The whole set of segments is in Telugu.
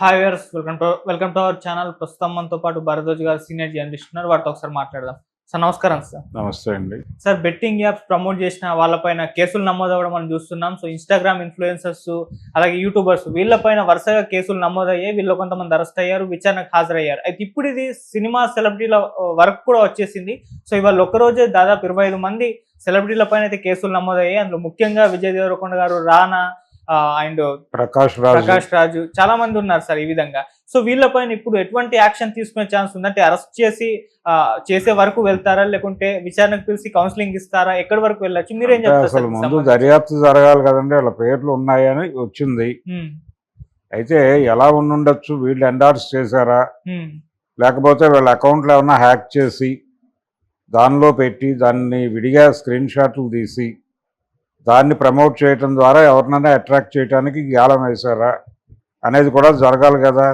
Hi viewers, welcome to our channel. ప్రస్తుతం మనతో పాటు భరద్వాజ్ గారు సీనియర్ జర్నలిస్ట్ ఉన్నారు. వారితో ఒకసారి మాట్లాడదాం. సార్ నమస్కారం. సార్ నమస్తే అండి. సార్, బెట్టింగ్ యాప్స్ ప్రమోట్ చేసిన వాళ్ళపైన కేసులు నమోదవ్వడం మనం చూస్తున్నాం. సో ఇన్స్టాగ్రామ్ ఇన్ఫ్లుయెన్సర్స్, అలాగే యూట్యూబర్స్, వీళ్ళపైన వరుసగా కేసులు నమోదయ్యాయి. వీళ్ళు కొంతమంది అరెస్ట్ అయ్యారు, విచారణకు హాజరయ్యారు. అయితే ఇప్పుడు ఇది సినిమా సెలబ్రిటీల వరకు కూడా వచ్చేసింది. సో ఇవాళ ఒక్కరోజే దాదాపు 25 మంది సెలబ్రిటీల పైన అయితే కేసులు నమోదయ్యాయి. అందులో ముఖ్యంగా విజయ్ దేవరకొండ గారు, రానా అండ్ ప్రకాష్ రాజు చాలా మంది ఉన్నారు సార్. ఈ విధంగా సో వీళ్ళపైన ఇప్పుడు ఎటువంటి యాక్షన్ తీసుకునే ఛాన్స్ ఉందంటే, అరెస్ట్ చేసే వరకు వెళ్తారా, లేకుంటే విచారణకు పిలిచి కౌన్సిలింగ్ ఇస్తారా, ఎక్కడి వరకు వెళ్ళచ్చు? మీరేం చెప్తారు? అసలు ముందు దర్యాప్తు జరగాలి కదండి. వాళ్ళ పేర్లు ఉన్నాయని వచ్చింది. అయితే ఎలా ఉండుండొచ్చు? వీళ్ళు ఎండార్స్ చేశారా, లేకపోతే వీళ్ళ అకౌంట్లో ఏమన్నా హ్యాక్ చేసి దానిలో పెట్టి దాన్ని విడిగా స్క్రీన్ షాట్లు తీసి దాన్ని ప్రమోట్ చేయటం ద్వారా ఎవరినైనా అట్రాక్ట్ చేయడానికి గ్యాలం వేశారా అనేది కూడా జరగాలి కదా.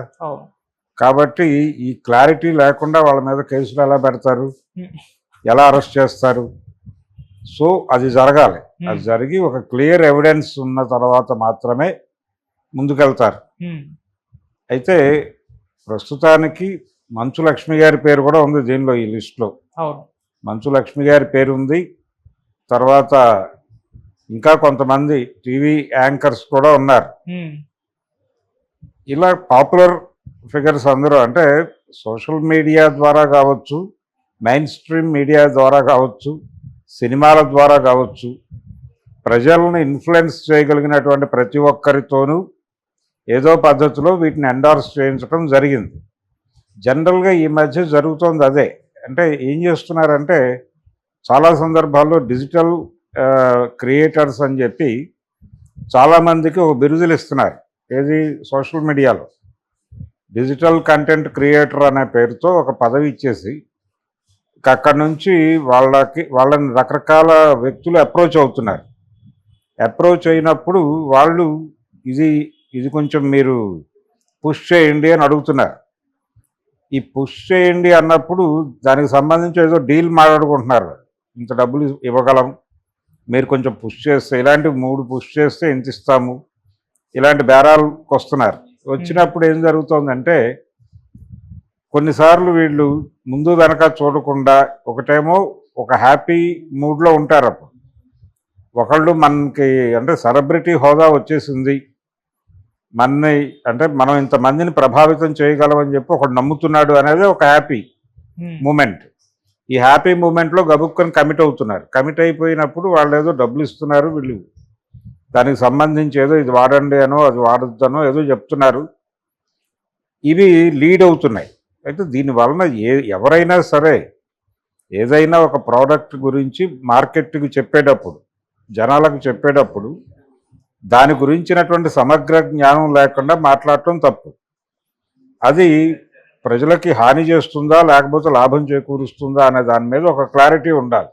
కాబట్టి ఈ క్లారిటీ లేకుండా వాళ్ళ మీద కేసులు ఎలా పెడతారు, ఎలా అరెస్ట్ చేస్తారు? సో అది జరగాలి. అది జరిగి ఒక క్లియర్ ఎవిడెన్స్ ఉన్న తర్వాత మాత్రమే ముందుకెళ్తారు. అయితే ప్రస్తుతానికి మంచు లక్ష్మి గారి పేరు కూడా ఉంది దీనిలో, ఈ లిస్టులో. మంచు లక్ష్మి గారి పేరు ఉంది. తర్వాత ఇంకా కొంతమంది టీవీ యాంకర్స్ కూడా ఉన్నారు. ఇలా పాపులర్ ఫిగర్స్ అందరూ, అంటే సోషల్ మీడియా ద్వారా కావచ్చు, మెయిన్ స్ట్రీమ్ మీడియా ద్వారా కావచ్చు, సినిమాల ద్వారా కావచ్చు, ప్రజలను ఇన్ఫ్లుయెన్స్ చేయగలిగినటువంటి ప్రతి ఒక్కరితోనూ ఏదో పద్ధతిలో వీటిని ఎండార్స్ చేయించడం జరిగింది. జనరల్గా ఈ మధ్య జరుగుతోంది అదే. అంటే ఏం చేస్తున్నారంటే, చాలా సందర్భాల్లో డిజిటల్ క్రియేటర్స్ అని చెప్పి చాలామందికి ఒక బిరుదులు ఇస్తున్నారు. ఏది? సోషల్ మీడియాలో డిజిటల్ కంటెంట్ క్రియేటర్ అనే పేరుతో ఒక పదవి ఇచ్చేసి అక్కడి నుంచి వాళ్ళని రకరకాల వ్యక్తులు అప్రోచ్ అవుతున్నారు. అప్రోచ్ అయినప్పుడు వాళ్ళు ఇది కొంచెం మీరు పుష్ చేయండి అని అడుగుతున్నారు. ఈ పుష్ చేయండి అన్నప్పుడు దానికి సంబంధించి ఏదో డీల్ మాట్లాడుకుంటున్నారు. ఇంత డబ్బులు ఇవ్వగలం, మీరు కొంచెం పుష్ చేస్తే, ఇలాంటి 3 పుష్ చేస్తే ఎంత ఇస్తాము, ఇలాంటి బేరాలకు వస్తున్నారు. వచ్చినప్పుడు ఏం జరుగుతుందంటే, కొన్నిసార్లు వీళ్ళు ముందు వెనక చూడకుండా, ఒకటేమో ఒక హ్యాపీ మూడ్లో ఉంటారు. అప్పుడు ఒకళ్ళు మనకి అంటే సెలబ్రిటీ హోదా వచ్చేసింది, అంటే మనం ఇంతమందిని ప్రభావితం చేయగలమని చెప్పి ఒకడు నమ్ముతున్నాడు అనేది ఒక హ్యాపీ మూమెంట్. ఈ హ్యాపీ మూమెంట్లో గబుక్కని కమిట్ అవుతున్నారు. కమిట్ అయిపోయినప్పుడు వాళ్ళు ఏదో డబ్బులు ఇస్తున్నారు, వీళ్ళు దానికి సంబంధించి ఏదో ఇది వాడండి అనో అది వాడొద్దనో ఏదో చెప్తున్నారు. ఇవి లీడ్ అవుతున్నాయి. అయితే దీనివలన ఎవరైనా సరే ఏదైనా ఒక ప్రోడక్ట్ గురించి మార్కెట్కి చెప్పేటప్పుడు, జనాలకు చెప్పేటప్పుడు దాని గురించినటువంటి సమగ్ర జ్ఞానం లేకుండా మాట్లాడటం తప్పు. అది ప్రజలకి హాని చేస్తుందా లేకపోతే లాభం చేకూరుస్తుందా అనే దాని మీద ఒక క్లారిటీ ఉండాలి.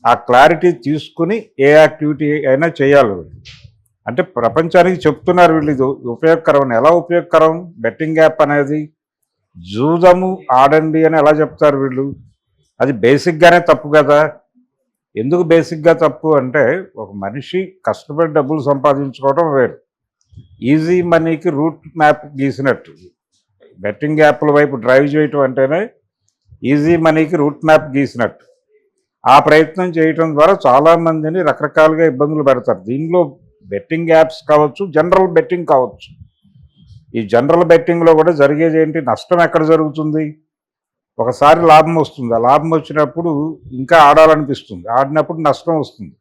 ఆ క్లారిటీ తీసుకుని ఏ యాక్టివిటీ అయినా చేయాలి. అంటే ప్రపంచానికి చెప్తున్నారు వీళ్ళు ఇది ఉపయోగకరం అని. ఎలా ఉపయోగకరం? బెట్టింగ్ యాప్ అనేది జూదము ఆడండి అని ఎలా చెప్తారు వీళ్ళు? అది బేసిక్గానే తప్పు కదా. ఎందుకు బేసిక్గా తప్పు అంటే, ఒక మనిషి కష్టపడి డబ్బులు సంపాదించుకోవడం వేరు, ఈజీ మనీకి రూట్ మ్యాప్ గీసినట్టు. బెట్టింగ్ యాప్ల వైపు డ్రైవ్ చేయటం అంటేనే ఈజీ మనీకి రూట్ మ్యాప్ గీసినట్టు. ఆ ప్రయత్నం చేయటం ద్వారా చాలామందిని రకరకాలుగా ఇబ్బందులు పెడతారు. దీనిలో బెట్టింగ్ యాప్స్ కావచ్చు, జనరల్ బెట్టింగ్ కావచ్చు. ఈ జనరల్ బెట్టింగ్లో కూడా జరిగేది ఏంటి? నష్టం ఎక్కడ జరుగుతుంది? ఒకసారి లాభం వస్తుంది. ఆ లాభం వచ్చినప్పుడు ఇంకా ఆడాలనిపిస్తుంది, ఆడినప్పుడు నష్టం వస్తుంది.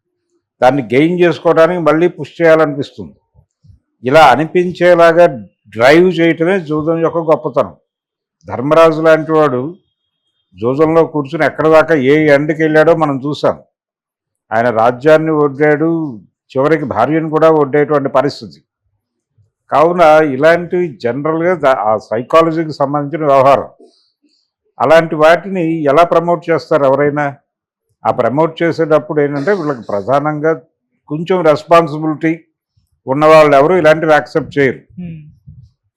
దాన్ని గెయిన్ చేసుకోవడానికి మళ్ళీ పుష్ చేయాలనిపిస్తుంది. ఇలా అనిపించేలాగా డ్రైవ్ చేయటమే జూదం యొక్క గొప్పతనం. ధర్మరాజు లాంటి వాడు జూదంలో కూర్చుని ఎక్కడి దాకా ఏ ఎండ్కి వెళ్ళాడో మనం చూసాం. ఆయన రాజ్యాన్ని ఒడ్డాడు, చివరికి భార్యను కూడా ఒడ్డేటువంటి పరిస్థితి. కావున ఇలాంటివి జనరల్గా ఆ సైకాలజీకి సంబంధించిన వ్యవహారం. అలాంటి వాటిని ఎలా ప్రమోట్ చేస్తారు ఎవరైనా? ఆ ప్రమోట్ చేసేటప్పుడు ఏంటంటే, వీళ్ళకి ప్రధానంగా కొంచెం రెస్పాన్సిబిలిటీ ఉన్నవాళ్ళు ఎవరు ఇలాంటివి యాక్సెప్ట్ చేయరు.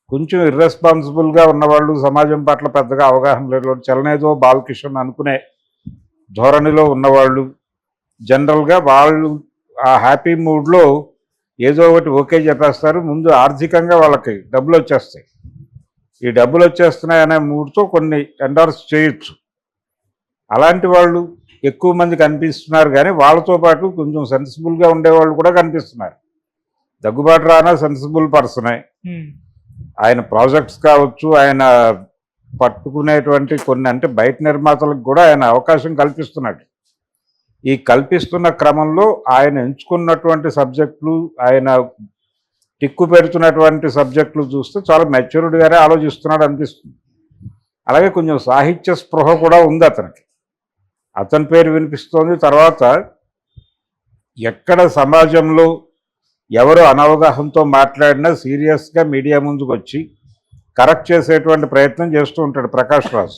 కొంచెం ఇర్రెస్పాన్సిబుల్గా ఉన్నవాళ్ళు, సమాజం పట్ల పెద్దగా అవగాహన లేని, చలనేదో బాలకిషన్ అనుకునే ధోరణిలో ఉన్నవాళ్ళు, జనరల్గా వాళ్ళు ఆ హ్యాపీ మూడ్లో ఏదో ఒకటి ఓకే చెప్పేస్తారు. ముందు ఆర్థికంగా వాళ్ళకి డబ్బులు వచ్చేస్తాయి. ఈ డబ్బులు వచ్చేస్తున్నాయి అనే మూడుతో కొన్ని ఎండార్స్ చేయొచ్చు. అలాంటి వాళ్ళు ఎక్కువ మంది కనిపిస్తున్నారు, కానీ వాళ్ళతో పాటు కొంచెం సెన్సిబుల్గా ఉండేవాళ్ళు కూడా కనిపిస్తున్నారు. దగ్గుబాటు రానా సెన్సిబుల్ పర్సనే. ఆయన ప్రాజెక్ట్స్ కావచ్చు, ఆయన పట్టుకునేటువంటి కొన్ని అంటే బయట నిర్మాతలకు కూడా ఆయన అవకాశం కల్పిస్తున్నాడు. ఈ కల్పిస్తున్న క్రమంలో ఆయన ఎంచుకున్నటువంటి సబ్జెక్టులు, ఆయన టిక్కు పెడుతున్నటువంటి సబ్జెక్టులు చూస్తే చాలా మెచ్యూర్డ్గానే ఆలోచిస్తున్నాడు అనిపిస్తుంది. అలాగే కొంచెం సాహిత్య స్పృహ కూడా ఉంది అతనికి. అతని పేరు వినిపిస్తోంది. తర్వాత ఎక్కడ సమాజంలో ఎవరు అనవగాహనతో మాట్లాడినా సీరియస్గా మీడియా ముందుకు వచ్చి కరెక్ట్ చేసేటువంటి ప్రయత్నం చేస్తూ ఉంటాడు ప్రకాష్ రాజ్.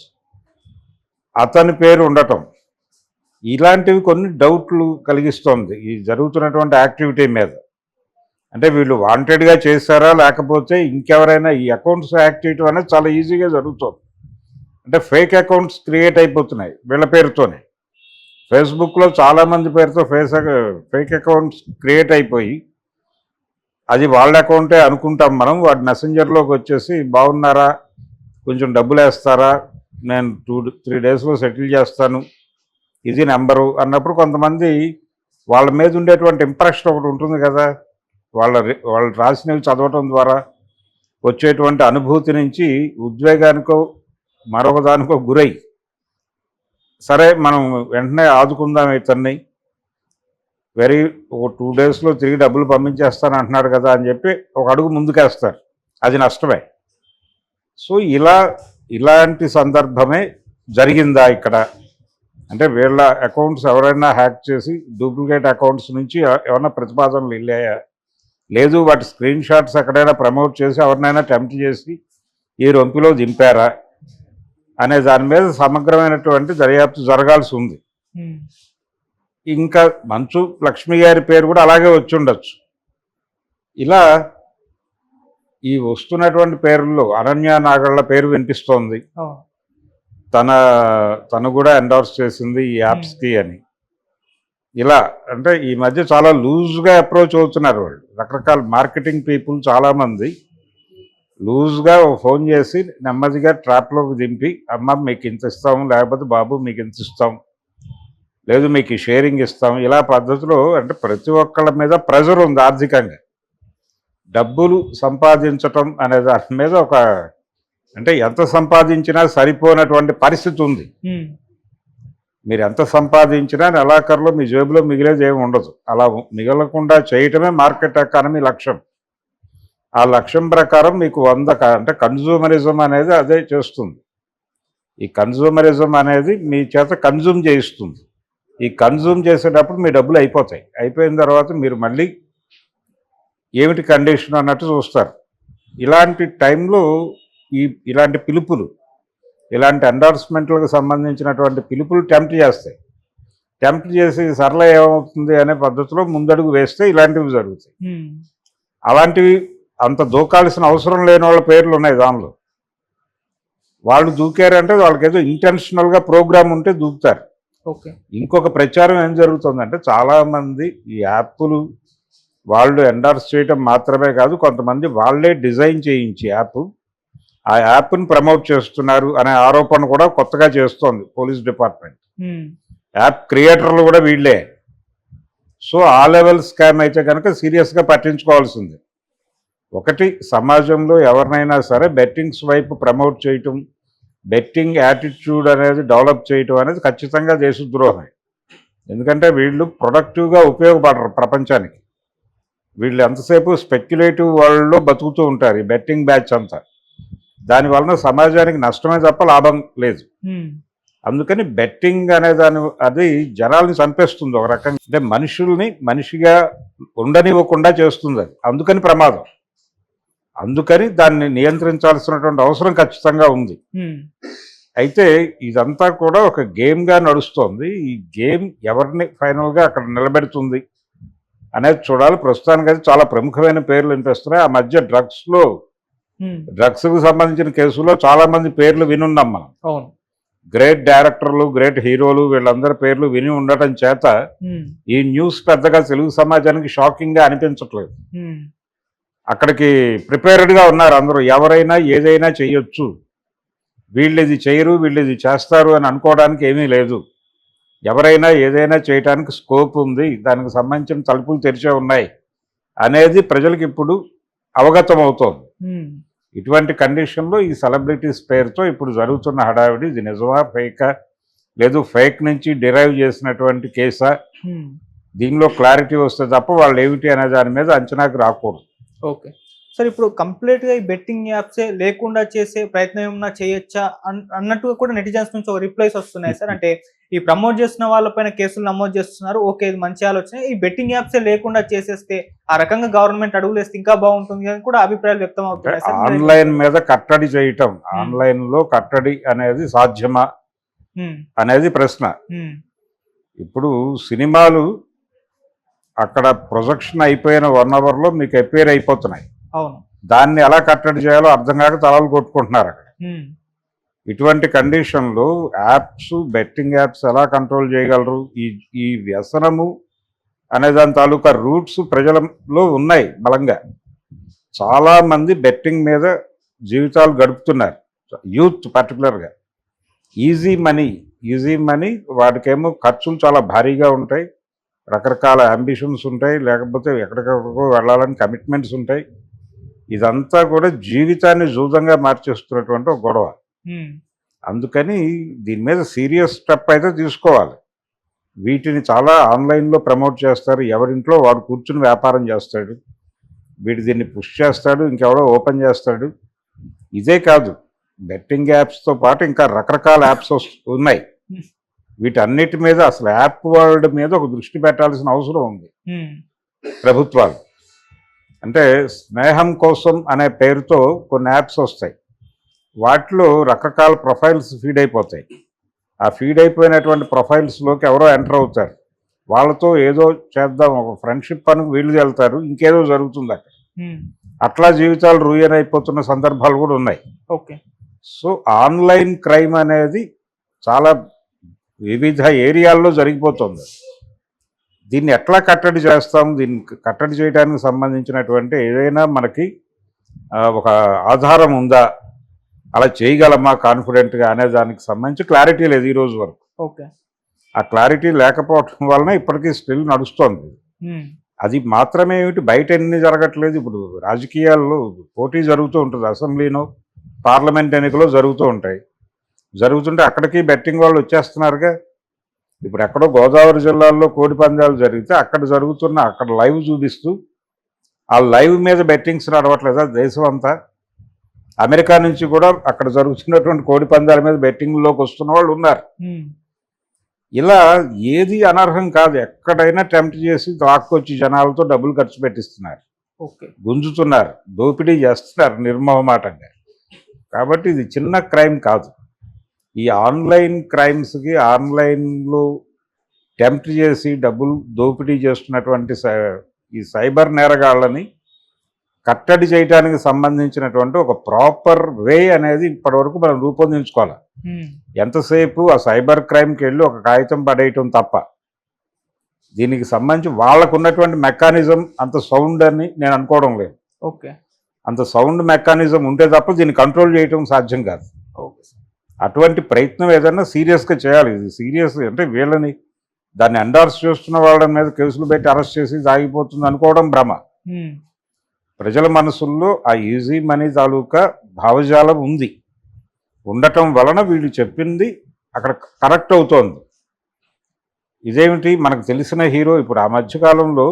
అతని పేరు ఉండటం ఇలాంటివి కొన్ని డౌట్లు కలిగిస్తోంది ఈ జరుగుతున్నటువంటి యాక్టివిటీ మీద. అంటే వీళ్ళు వాంటెడ్గా చేశారా, లేకపోతే ఇంకెవరైనా ఈ అకౌంట్స్ యాక్ట్ చేయటం అనేది చాలా ఈజీగా జరుగుతుంది. అంటే ఫేక్ అకౌంట్స్ క్రియేట్ అయిపోతున్నాయి వీళ్ళ పేరుతోనే. ఫేస్బుక్లో చాలామంది పేరుతో ఫేక్ అకౌంట్స్ క్రియేట్ అయిపోయి అది వాళ్ళ అకౌంటే అనుకుంటాం మనం. వాడి మెసెంజర్లోకి వచ్చేసి బాగున్నారా, కొంచెం డబ్బులు వేస్తారా, నేను 2-3 డేస్లో సెటిల్ చేస్తాను, ఇది నెంబరు అన్నప్పుడు కొంతమంది వాళ్ళ మీద ఉండేటువంటి ఇంప్రెషన్ ఒకటి ఉంటుంది కదా, వాళ్ళు రాసినవి చదవటం ద్వారా వచ్చేటువంటి అనుభూతి నుంచి ఉద్వేగానికో మరొక దానికో గురై, సరే మనం వెంటనే ఆదుకుందాం ఇతన్ని, ఒక 2 డేస్లో తిరిగి డబ్బులు పంపించేస్తాను అంటున్నాడు కదా అని చెప్పి ఒక అడుగు ముందుకేస్తారు. అది నష్టమే. సో ఇలాంటి సందర్భమే జరిగిందా ఇక్కడ? అంటే వీళ్ళ అకౌంట్స్ ఎవరైనా హ్యాక్ చేసి డూప్లికేట్ అకౌంట్స్ నుంచి ఏమైనా ప్రతిపాదనలు వెళ్ళాయా, లేదు వాటి స్క్రీన్ షాట్స్ ఎక్కడైనా ప్రమోట్ చేసి ఎవరినైనా టెంప్ట్ చేసి ఈ రొంపిలో దింపారా అనే దాని మీద సమగ్రమైనటువంటి దర్యాప్తు జరగాల్సి ఉంది. ఇంకా మంచు లక్ష్మి గారి పేరు కూడా అలాగే వచ్చి ఉండొచ్చు. ఇలా ఈ వస్తున్నటువంటి పేర్లలో అనన్య నాగళ్ళ పేరు వినిపిస్తోంది. తను కూడా ఎండోర్స్ చేసింది ఈ యాప్స్కి అని. ఇలా అంటే ఈ మధ్య చాలా లూజ్గా అప్రోచ్ అవుతున్నారు వాళ్ళు. రకరకాల మార్కెటింగ్ పీపుల్ చాలామంది లూజ్గా ఫోన్ చేసి నెమ్మదిగా ట్రాప్లోకి దింపి, అమ్మ మీకు ఇంత ఇస్తాము, లేకపోతే బాబు మీకు ఇంత ఇస్తాం, లేదు మీకు షేరింగ్ ఇస్తాం, ఇలా పద్ధతిలో. అంటే ప్రతి ఒక్కళ్ళ మీద ప్రెజర్ ఉంది ఆర్థికంగా. డబ్బులు సంపాదించటం అనే దాని మీద అంటే ఎంత సంపాదించినా సరిపోనటువంటి పరిస్థితి ఉంది. మీరు ఎంత సంపాదించినా నెలాఖరులో మీ జేబులో మిగిలేది ఏమి ఉండదు. అలా మిగలకుండా చేయటమే మార్కెట్ ఎకానమీ లక్ష్యం. ఆ లక్ష్యం ప్రకారం మీకు అంటే కన్జ్యూమరిజం అనేది అదే చేస్తుంది. ఈ కన్జ్యూమరిజం అనేది మీ చేత కన్జ్యూమ్ చేయిస్తుంది. ఈ కన్జ్యూమ్ చేసేటప్పుడు మీ డబ్బులు అయిపోతాయి. అయిపోయిన తర్వాత మీరు మళ్ళీ ఏమిటి కండిషన్ అన్నట్టు చూస్తారు. ఇలాంటి టైంలో ఇలాంటి పిలుపులు, ఇలాంటి ఎండార్స్మెంట్లకు సంబంధించినటువంటి పిలుపులు టెంప్ట్ చేస్తాయి. టెంప్ట్ చేసి సరళ ఏమవుతుంది అనే పద్ధతిలో ముందడుగు వేస్తే ఇలాంటివి జరుగుతాయి. అలాంటివి అంత దూకాల్సిన అవసరం లేని వాళ్ళ పేర్లు ఉన్నాయి దానిలో. వాళ్ళు దూకారంటే వాళ్ళకేదో ఇంటెన్షనల్గా ప్రోగ్రామ్ ఉంటే దూకుతారు. ఇంకొక ప్రచారం ఏం జరుగుతుందంటే చాలామంది ఈ యాప్లు వాళ్ళు ఎండార్స్ చేయటం మాత్రమే కాదు, కొంతమంది వాళ్ళే డిజైన్ చేయించి ఆ యాప్ని ప్రమోట్ చేస్తున్నారు అనే ఆరోపణ కూడా కొత్తగా చేస్తోంది పోలీస్ డిపార్ట్మెంట్. యాప్ క్రియేటర్లు కూడా వీళ్ళే. సో ఆ లెవెల్ స్కామ్ అయితే కనుక సీరియస్గా పట్టించుకోవాల్సింది. ఒకటి, సమాజంలో ఎవరినైనా సరే బెట్టింగ్స్ వైపు ప్రమోట్ చేయటం, బెట్టింగ్ యాటిట్యూడ్ అనేది డెవలప్ చేయటం అనేది ఖచ్చితంగా దేశద్రోహమే. ఎందుకంటే వీళ్ళు ప్రొడక్టివ్గా ఉపయోగపడరు ప్రపంచానికి. వీళ్ళు ఎంతసేపు స్పెక్యులేటివ్ వరల్డ్లో బతుకుతూ ఉంటారు ఈ బెట్టింగ్ బ్యాచ్ అంతా. దానివలన సమాజానికి నష్టమే తప్ప లాభం లేదు. అందుకని బెట్టింగ్ అనే అది జనాల్ని చంపేస్తుంది ఒక రకంగా. అంటే మనుషుల్ని మనిషిగా ఉండనివ్వకుండా చేస్తుంది అది. అందుకని ప్రమాదం. అందుకని దాన్ని నియంత్రించాల్సినటువంటి అవసరం ఖచ్చితంగా ఉంది. అయితే ఇదంతా కూడా ఒక గేమ్గా నడుస్తోంది. ఈ గేమ్ ఎవరిని ఫైనల్గా అక్కడ నిలబెడుతుంది అనేది చూడాలి. ప్రస్తుతానికి అయితే చాలా ప్రముఖమైన పేర్లు వినిపిస్తున్నాయి. ఆ మధ్య డ్రగ్స్కు సంబంధించిన కేసులో చాలా మంది పేర్లు వినున్నాం మనం. గ్రేట్ డైరెక్టర్లు, గ్రేట్ హీరోలు, వీళ్ళందరి పేర్లు విని ఉండటం చేత ఈ న్యూస్ పెద్దగా తెలుగు సమాజానికి షాకింగ్ గా అనిపించట్లేదు. అక్కడికి ప్రిపేర్డ్గా ఉన్నారు అందరూ. ఎవరైనా ఏదైనా చేయొచ్చు, వీళ్ళు ఇది చేయరు వీళ్ళు ఇది చేస్తారు అని అనుకోవడానికి ఏమీ లేదు. ఎవరైనా ఏదైనా చేయడానికి స్కోప్ ఉంది, దానికి సంబంధించిన తలుపులు తెరిచే ఉన్నాయి అనేది ప్రజలకు ఇప్పుడు అవగతం అవుతోంది. ఇటువంటి కండిషన్లో ఈ సెలబ్రిటీస్ పేరుతో ఇప్పుడు జరుగుతున్న హడావిడి, ఇది నిజమా ఫేకా, లేదు ఫేక్ నుంచి డిరైవ్ చేసినటువంటి కేసా, దీనిలో క్లారిటీ వస్తే తప్ప వాళ్ళు ఏమిటి అనే దాని మీద అంచనాకు రాకూడదు. ఓకే సార్, ఇప్పుడు కంప్లీట్గా ఈ బెట్టింగ్ యాప్సే లేకుండా చేసే ప్రయత్నం ఏమన్నా చేయొచ్చా అన్నట్టుగా కూడా నెటిజన్స్ నుంచి ఒక రిప్లైస్ వస్తున్నాయి సార్. అంటే ఈ ప్రమోట్ చేస్తున్న వాళ్ళపైన కేసులు నమోదు చేస్తున్నారు, ఓకే ఇది మంచి ఆలోచన, ఈ బెట్టింగ్ యాప్సే లేకుండా చేసేస్తే ఆ రకంగా గవర్నమెంట్ అడుగులు వేస్తే ఇంకా బాగుంటుంది అని కూడా అభిప్రాయాలు వ్యక్తం అవుతున్నాయి సార్. ఆన్లైన్ మీద కట్టడి చేయటం, ఆన్లైన్ లో కట్టడి అనేది సాధ్యమా అనేది ప్రశ్న. ఇప్పుడు సినిమాలు అక్కడ ప్రొజెక్షన్ అయిపోయిన 1 అవర్లో మీకు అపేర్ అయిపోతున్నాయి. అవును, దాన్ని ఎలా కట్టడి చేయాలో అర్థం కాక తలలు కొట్టుకుంటున్నారు అక్కడ. ఇటువంటి కండిషన్లో యాప్స్, బెట్టింగ్ యాప్స్ ఎలా కంట్రోల్ చేయగలరు? ఈ వ్యసనము అనే దాని తాలూకా రూట్స్ ప్రజలలో ఉన్నాయి బలంగా. చాలామంది బెట్టింగ్ మీద జీవితాలు గడుపుతున్నారు, యూత్ పర్టికులర్గా. ఈజీ మనీ వాటికేమో ఖర్చులు చాలా భారీగా ఉంటాయి, రకరకాల అంబిషన్స్ ఉంటాయి, లేకపోతే ఎక్కడికక్కడికో వెళ్ళాలని కమిట్మెంట్స్ ఉంటాయి. ఇదంతా కూడా జీవితాన్ని జూదంగా మార్చేస్తున్నటువంటి ఒక గొడవ. అందుకని దీని మీద సీరియస్ స్టెప్ అయితే తీసుకోవాలి. వీటిని చాలా ఆన్లైన్లో ప్రమోట్ చేస్తారు, ఎవరింట్లో వాడు కూర్చుని వ్యాపారం చేస్తాడు, వీడు దీన్ని పుష్ చేస్తాడు, ఇంకెవడో ఓపెన్ చేస్తాడు. ఇదే కాదు, బెట్టింగ్ యాప్స్తో పాటు ఇంకా రకరకాల యాప్స్ ఉన్నాయి. వీటన్నిటి మీద అసలు యాప్ వరల్డ్ మీద ఒక దృష్టి పెట్టాల్సిన అవసరం ఉంది ప్రభుత్వాలు. అంటే స్నేహం కోసం అనే పేరుతో కొన్ని యాప్స్ వస్తాయి, వాటిలో రకరకాల ప్రొఫైల్స్ ఫీడ్ అయిపోతాయి. ఆ ఫీడ్ అయిపోయినటువంటి ప్రొఫైల్స్లోకి ఎవరో ఎంటర్ అవుతారు, వాళ్ళతో ఏదో చేద్దాం, ఒక ఫ్రెండ్షిప్ అని వీళ్ళు వెళ్తారు, ఇంకేదో జరుగుతుంది అక్కడ. అట్లా జీవితాలు రూయన్ అయిపోతున్న సందర్భాలు కూడా ఉన్నాయి. ఓకే, సో ఆన్లైన్ క్రైమ్ అనేది చాలా వివిధ ఏరియాల్లో జరిగిపోతుంది. దీన్ని ఎట్లా కట్టడి చేస్తాం? దీన్ని కట్టడి చేయడానికి సంబంధించినటువంటి ఏదైనా మనకి ఒక ఆధారం ఉందా, అలా చేయగలమా కాన్ఫిడెంట్గా అనే దానికి సంబంధించి క్లారిటీ లేదు ఈ రోజు వరకు. ఓకే, ఆ క్లారిటీ లేకపోవడం వలన ఇప్పటికీ స్టిల్ నడుస్తోంది. అది మాత్రమే ఏమిటి, బయట ఎన్ని జరగట్లేదు. ఇప్పుడు రాజకీయాల్లో పోటీ జరుగుతూ ఉంటుంది, అసెంబ్లీనో పార్లమెంట్ ఎన్నికలు జరుగుతూ ఉంటాయి. జరుగుతుంటే అక్కడికి బెట్టింగ్ వాళ్ళు వచ్చేస్తున్నారుగా. ఇప్పుడు ఎక్కడో గోదావరి జిల్లాల్లో కోడి పందాలు జరిగితే అక్కడ లైవ్ చూపిస్తూ ఆ లైవ్ మీద బెట్టింగ్స్ నడవట్లేదా దేశం అంతా? అమెరికా నుంచి కూడా అక్కడ జరుగుతున్నటువంటి కోడి పందాల మీద బెట్టింగ్లోకి వస్తున్న వాళ్ళు ఉన్నారు. ఇలా ఏది అనర్హం కాదు, ఎక్కడైనా టెంప్ట్ చేసి లాక్కొచ్చి జనాలతో డబ్బులు ఖర్చు పెట్టిస్తున్నారు, గుంజుతున్నారు, దోపిడీ చేస్తున్నారు నిర్మోహమాటంగా. కాబట్టి ఇది చిన్న క్రైమ్ కాదు. ఈ ఆన్లైన్ క్రైమ్స్కి, ఆన్లైన్లో టెంప్ట్ చేసి డబ్బులు దోపిడీ చేస్తున్నటువంటి ఈ సైబర్ నేరగాళ్ళని కట్టడి చేయడానికి సంబంధించినటువంటి ఒక ప్రాపర్ వే అనేది ఇప్పటివరకు మనం రూపొందించుకోవాలి. ఎంతసేపు ఆ సైబర్ క్రైమ్కి వెళ్ళి ఒక కాగితం పడేయటం తప్ప, దీనికి సంబంధించి వాళ్ళకు ఉన్నటువంటి మెకానిజం అంత సౌండ్ అని నేను అనుకోవడం లేదు. ఓకే, అంత సౌండ్ మెకానిజం ఉంటే తప్ప దీన్ని కంట్రోల్ చేయటం సాధ్యం కాదు. అటువంటి ప్రయత్నం ఏదైనా సీరియస్గా చేయాలి. ఇది సీరియస్ అంటే వీళ్ళని దాన్ని ఎండార్స్ చేస్తున్న వాళ్ళ మీద కేసులు పెట్టి అరెస్ట్ చేసి సాగిపోతుంది అనుకోవడం భ్రమ. ప్రజల మనసుల్లో ఆ ఈజీ మనీ తాలూకా భావజాలం ఉంది, ఉండటం వలన వీళ్ళు చెప్పింది అక్కడ కరెక్ట్ అవుతోంది. ఇదేమిటి, మనకు తెలిసిన హీరో ఇప్పుడు ఆ మధ్యకాలంలో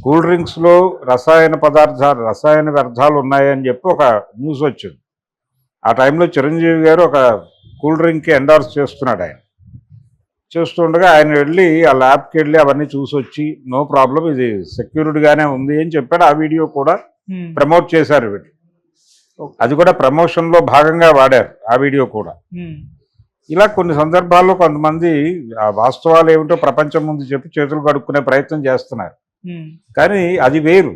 కూల్ డ్రింక్స్లో రసాయన వ్యర్థాలు ఉన్నాయని చెప్పి ఒక న్యూస్ వచ్చింది. ఆ టైంలో చిరంజీవి గారు ఒక కూల్ డ్రింక్కి ఎండార్స్ చేస్తున్నాడు. ఆయన చేస్తుండగా ఆయన వెళ్ళి ఆ ల్యాబ్కి వెళ్ళి అవన్నీ చూసి వచ్చి నో ప్రాబ్లం, ఇది సెక్యూర్డ్గానే ఉంది అని చెప్పాడు. ఆ వీడియో కూడా ప్రమోట్ చేశారు వీళ్ళు. అది కూడా ప్రమోషన్లో భాగంగా వాడారు ఆ వీడియో కూడా. ఇలా కొన్ని సందర్భాల్లో కొంతమంది ఆ వాస్తవాలు ఏమిటో ప్రపంచం ముందు చెప్పి చేతులు కడుక్కునే ప్రయత్నం చేస్తున్నారు. కానీ అది వేరు.